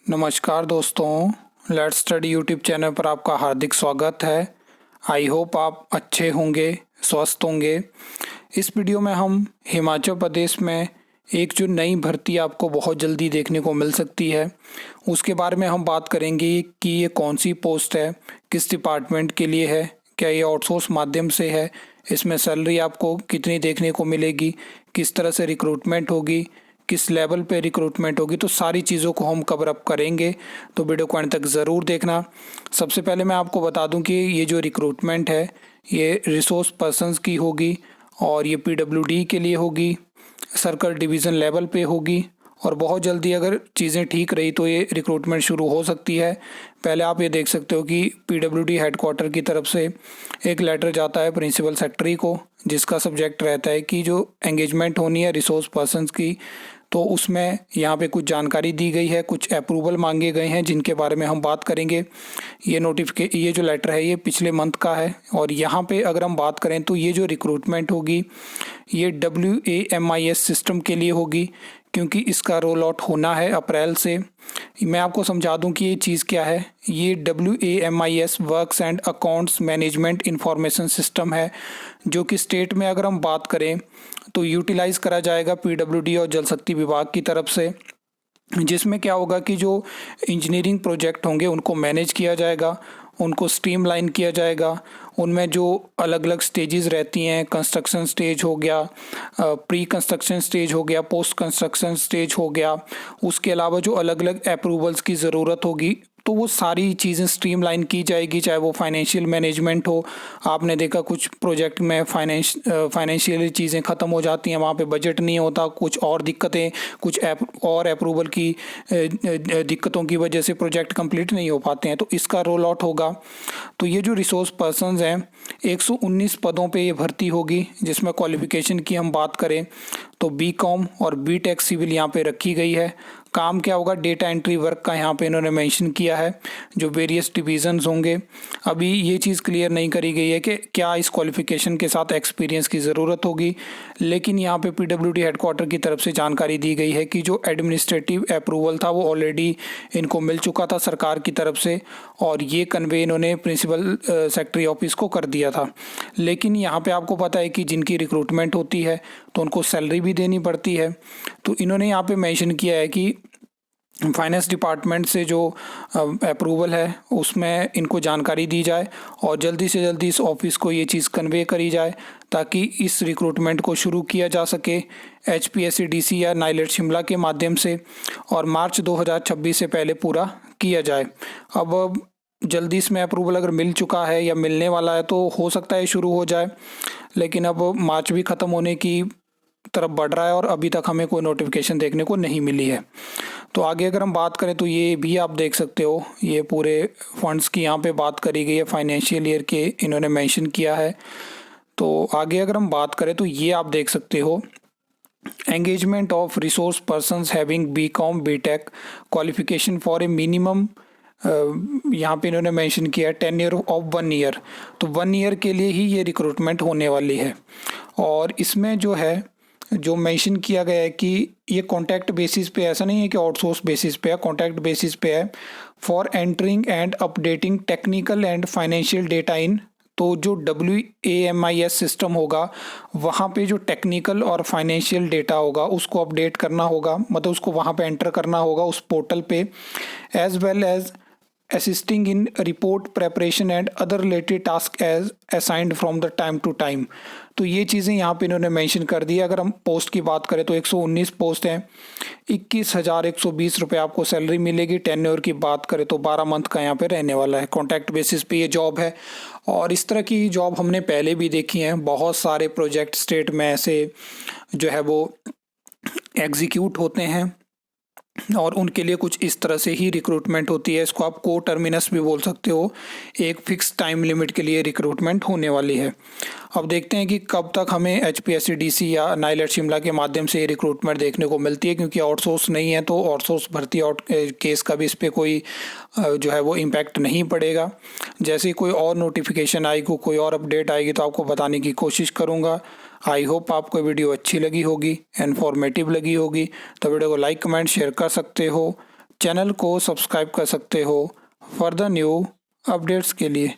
नमस्कार दोस्तों, let's study YouTube channel पर आपका हार्दिक स्वागत है। आई होप आप अच्छे होंगे, स्वस्थ होंगे। इस वीडियो में हम हिमाचल प्रदेश में एक जो नई भर्ती आपको बहुत जल्दी देखने को मिल सकती है, उसके बारे में हम बात करेंगे कि ये कौन सी पोस्ट है, किस डिपार्टमेंट के लिए है, क्या ये आउटसोर्स माध्यम से है, इसमें सैलरी आपको कितनी देखने को मिलेगी, किस तरह से रिक्रूटमेंट होगी, किस लेवल पे रिक्रूटमेंट होगी। तो सारी चीज़ों को हम कवर अप करेंगे, तो वीडियो को अंत तक ज़रूर देखना। सबसे पहले मैं आपको बता दूं कि ये जो रिक्रूटमेंट है ये रिसोर्स पर्सन्स की होगी और ये पीडब्ल्यूडी के लिए होगी, सर्कल डिवीज़न लेवल पे होगी और बहुत जल्दी अगर चीज़ें ठीक रही तो ये रिक्रूटमेंट शुरू हो सकती है। पहले आप ये देख सकते हो कि पीडब्ल्यूडी हेडक्वार्टर की तरफ से एक लेटर जाता है प्रिंसिपल सेक्रेटरी को, जिसका सब्जेक्ट रहता है कि जो एंगेजमेंट होनी है रिसोर्स पर्सन्स की, तो उसमें यहाँ पे कुछ जानकारी दी गई है, कुछ अप्रूवल मांगे गए हैं जिनके बारे में हम बात करेंगे। ये जो लेटर है ये पिछले मंथ का है और यहाँ पे अगर हम बात करें तो ये जो रिक्रूटमेंट होगी ये WAMIS सिस्टम के लिए होगी, क्योंकि इसका रोल आउट होना है अप्रैल से। मैं आपको समझा दूं कि ये चीज़ क्या है। ये WAMIS works and accounts management information system है, जो कि स्टेट में अगर हम बात करें तो यूटिलाइज़ करा जाएगा पीडब्ल्यूडी और जल शक्ति विभाग की तरफ से, जिसमें क्या होगा कि जो इंजीनियरिंग प्रोजेक्ट होंगे उनको मैनेज किया जाएगा, उनको स्ट्रीमलाइन किया जाएगा। उनमें जो अलग अलग स्टेजेस रहती हैं, कंस्ट्रक्शन स्टेज हो गया, प्री कंस्ट्रक्शन स्टेज हो गया, पोस्ट कंस्ट्रक्शन स्टेज हो गया, उसके अलावा जो अलग अलग अप्रूवल्स की ज़रूरत होगी तो वो सारी चीज़ें स्ट्रीमलाइन की जाएगी, चाहे वो फाइनेंशियल मैनेजमेंट हो। आपने देखा कुछ प्रोजेक्ट में फाइनेंशियल चीज़ें ख़त्म हो जाती हैं, वहाँ पे बजट नहीं होता, कुछ और दिक्कतें, कुछ और अप्रूवल की दिक्कतों की वजह से प्रोजेक्ट कंप्लीट नहीं हो पाते हैं, तो इसका रोल आउट होगा। तो ये जो रिसोर्स पर्सन्स हैं 119 पदों पे ये भर्ती होगी, जिसमें क्वालिफ़िकेशन की हम बात करें तो BCom और BTech सिविल यहाँ पे रखी गई है। काम क्या होगा, डेटा एंट्री वर्क का यहाँ पे इन्होंने मेंशन किया है, जो वेरियस डिवीजन्स होंगे। अभी ये चीज़ क्लियर नहीं करी गई है कि क्या इस क्वालिफिकेशन के साथ एक्सपीरियंस की ज़रूरत होगी, लेकिन यहाँ पे पीडब्ल्यूडी हेडक्वार्टर की तरफ से जानकारी दी गई है कि जो एडमिनिस्ट्रेटिव अप्रूवल था वो ऑलरेडी इनको मिल चुका था सरकार की तरफ से, और ये कन्वे इन्होंने प्रिंसिपल सेक्रेटरी ऑफिस को कर दिया था। लेकिन यहाँ पे आपको पता है कि जिनकी रिक्रूटमेंट होती है तो उनको सैलरी भी देनी पड़ती है, तो इन्होंने यहाँ पे मेंशन किया है कि फाइनेंस डिपार्टमेंट से जो अप्रूवल है उसमें इनको जानकारी दी जाए और जल्दी से जल्दी इस ऑफिस को ये चीज़ कन्वे करी जाए, ताकि इस रिक्रूटमेंट को शुरू किया जा सके HPSCDC या नाइलेट शिमला के माध्यम से, और मार्च 2026 से पहले पूरा किया जाए। अब जल्दी इसमें अप्रूवल अगर मिल चुका है या मिलने वाला है तो हो सकता है शुरू हो जाए, लेकिन अब मार्च भी ख़त्म होने की तरफ बढ़ रहा है और अभी तक हमें कोई नोटिफिकेशन देखने को नहीं मिली है। तो आगे अगर हम बात करें तो ये भी आप देख सकते हो, ये पूरे फंड्स की यहाँ पे बात करी गई है, फाइनेंशियल ईयर के इन्होंने मेंशन किया है। तो आगे अगर हम बात करें तो ये आप देख सकते हो, engagement of resource persons having BCom BTech qualification for a minimum, यहाँ पे इन्होंने मेंशन किया 10 ईयर ऑफ 1 ईयर। तो 1 ईयर के लिए ही ये रिक्रूटमेंट होने वाली है, और इसमें जो है जो मेंशन किया गया है कि ये कॉन्टैक्ट बेसिस पे, ऐसा नहीं है कि आउटसोर्स बेसिस पे है, कॉन्टैक्ट बेसिस पे है। For entering and updating technical and financial data in, तो जो WAMIS सिस्टम होगा वहाँ पे जो टेक्निकल और फाइनेंशियल डेटा होगा उसको अपडेट करना होगा, मतलब उसको वहाँ पे एंटर करना होगा उस पोर्टल पे, as well as assisting in report preparation and other related tasks as assigned from the time to time। तो ये चीज़ें यहाँ पे इन्होंने मेंशन कर दी है। अगर हम पोस्ट की बात करें तो 119 पोस्ट हैं, 21,120 रुपये आपको सैलरी मिलेगी। टेन्योर की बात करें तो 12 मंथ का यहाँ पे रहने वाला है, कॉन्ट्रैक्ट बेसिस पे ये जॉब है। और इस तरह की जॉब हमने पहले भी देखी हैं, बहुत सारे प्रोजेक्ट स्टेट में ऐसे जो है वो एग्जीक्यूट होते हैं और उनके लिए कुछ इस तरह से ही रिक्रूटमेंट होती है। इसको आप को टर्मिनस भी बोल सकते हो, एक फिक्स टाइम लिमिट के लिए रिक्रूटमेंट होने वाली है। अब देखते हैं कि कब तक हमें HPSCDC या नाइलेट शिमला के माध्यम से ये रिक्रूटमेंट देखने को मिलती है, क्योंकि आउटसोर्स नहीं है तो आउटसोर्स भर्ती केस का भी इस पर कोई जो है वो इम्पैक्ट नहीं पड़ेगा। जैसे ही कोई और नोटिफिकेशन आएगी, कोई और अपडेट आएगी तो आपको बताने की कोशिश करूँगा। आई होप आपको वीडियो अच्छी लगी होगी, इन्फॉर्मेटिव लगी होगी, तो वीडियो को लाइक कमेंट शेयर कर सकते हो। चैनल को सब्सक्राइब कर सकते हो फॉर द न्यू अपडेट्स के लिए।